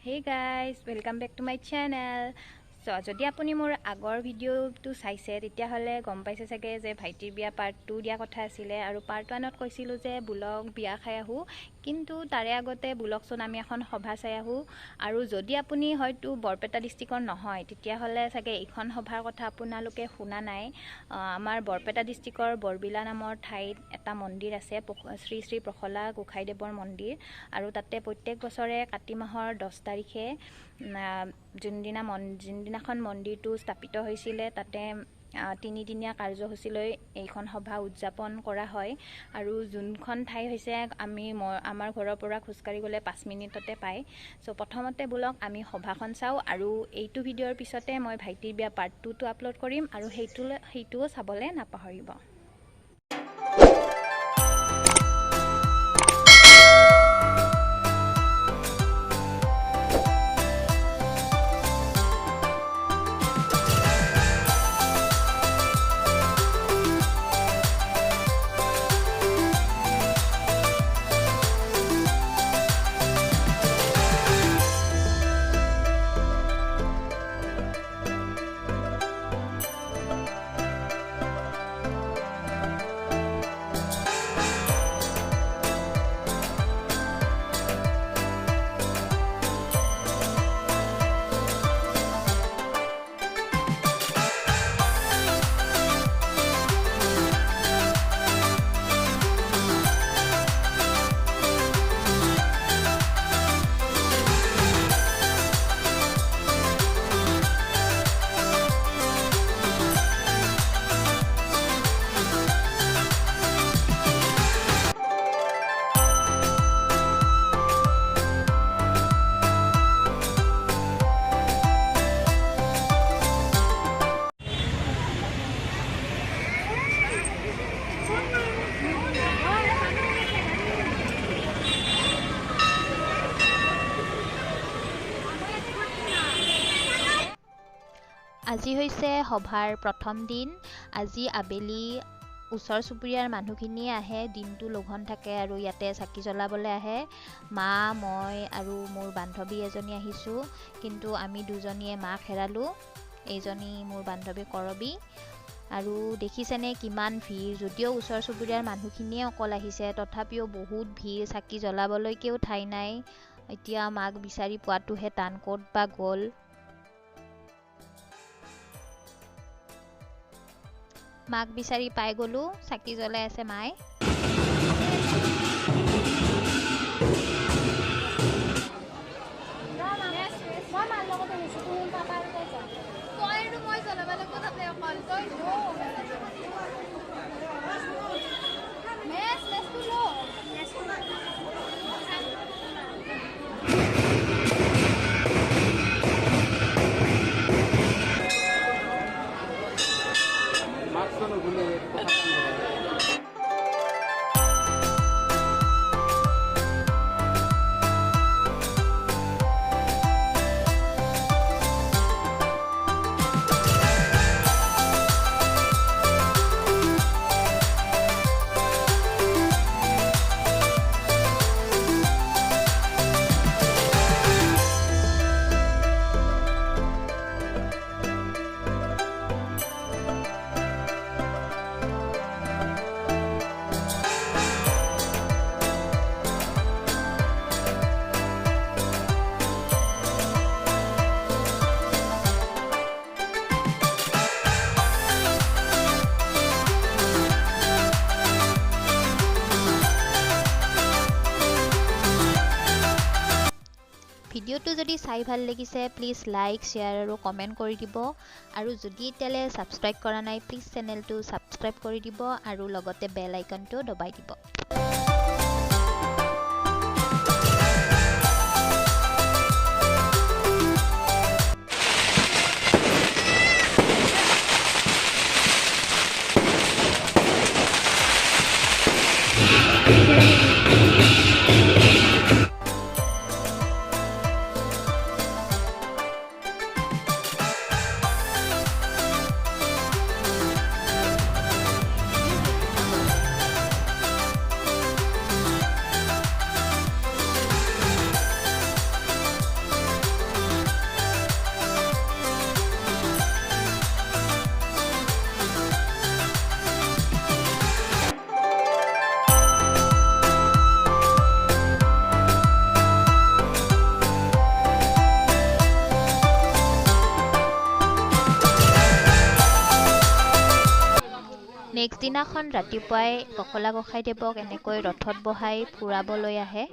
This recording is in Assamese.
Hey guys, welcome back to my channel. So, যদি আপুনি মোৰ আগৰ ভিডিওটো চাইছে তেতিয়া হলে গম পাইছে চাগে যে ভাইটিৰ বিয়া পাৰ্ট 2 দিয়া কথা আছিল আৰু পাৰ্ট 1 ত কৈছিলো যে বুলক বিয়া খাই আহু কিন্তু তাৰে আগতে বুলকছন আমি এখন সভা চাই আহু আৰু যদি আপুনি হয়তো বৰপেটা ডিস্ট্ৰিক্টৰ নহয় তেতিয়া হলে চাগে এইখন সভাৰ কথা আপোনালোকে শুনা নাই আমাৰ বৰপেটা ডিস্ট্ৰিক্টৰ বৰবিলা নামৰ ঠাইত এটা মন্দিৰ আছে শ্ৰী শ্ৰী প্ৰখলা গোখাই দেৱৰ মন্দিৰ আৰু তাতে প্ৰত্যেক বছৰে কাতি মাহৰ 10 তাৰিখে যোনদিনাখন মন্দিৰটো স্থাপিত হৈছিলে তাতে তিনিদিনীয়া কাৰ্যসূচীলৈ এইখন সভা উদযাপন কৰা হয় আৰু যোনখন ঠাই হৈছে আমাৰ ঘৰৰ পৰা খোজকাঢ়ি গ'লে 5 মিনিটতে পায় সো প্ৰথমতে বুলক আমি সভাখন চাও আৰু এইটো ভিডিওৰ পিছতে মই ভাইটিৰ বিয়া পাৰ্ট 2 টো আপলোড কৰিম আৰু সেইটোও চাবলৈ নাপাহৰিব আজি হৈছে সভাৰ প্ৰথম দিন আজি আবেলি ওচৰ চুবুৰীয়াৰ মানুহখিনিয়ে আহে দিনটো লঘন থাকে আৰু ইয়াতে চাকি জ্বলাবলৈ আহে মা মই আৰু মোৰ বান্ধৱী এজনী আহিছো কিন্তু আমি দুজনীয়ে মাক হেৰালো এইজনী মোৰ বান্ধৱী কৰবী আৰু দেখিছেনে কিমান ভিৰ যদিও ওচৰ চুবুৰীয়াৰ মানুহখিনিয়ে অকল আহিছে তথাপিও বহুত ভিৰ চাকি জ্বলাবলৈকেও ঠাই নাই এতিয়া মাক বিচাৰি পোৱাটোহে টান ক'ত বা গ'ল মাক বিচাৰি পাই গলো চাকি জ্বলাই আছে মাই ভিডিওটো যদি চাই ভাল লাগিছে প্লিজ লাইক শেয়াৰ আৰু কমেন্ট কৰি দিব আৰু যদি এতিয়ালে সাবস্ক্ৰাইব কৰা নাই প্লিজ চেনেলটো সাবস্ক্ৰাইব কৰি দিব আৰু লগতে বেল আইকনটো দবাই দিব পিছদিনাখন ৰাতিপুৱাই কখলা গোসাঁইদেৱক এনেকৈ ৰথত বহাই ফুৰাবলৈ আহে।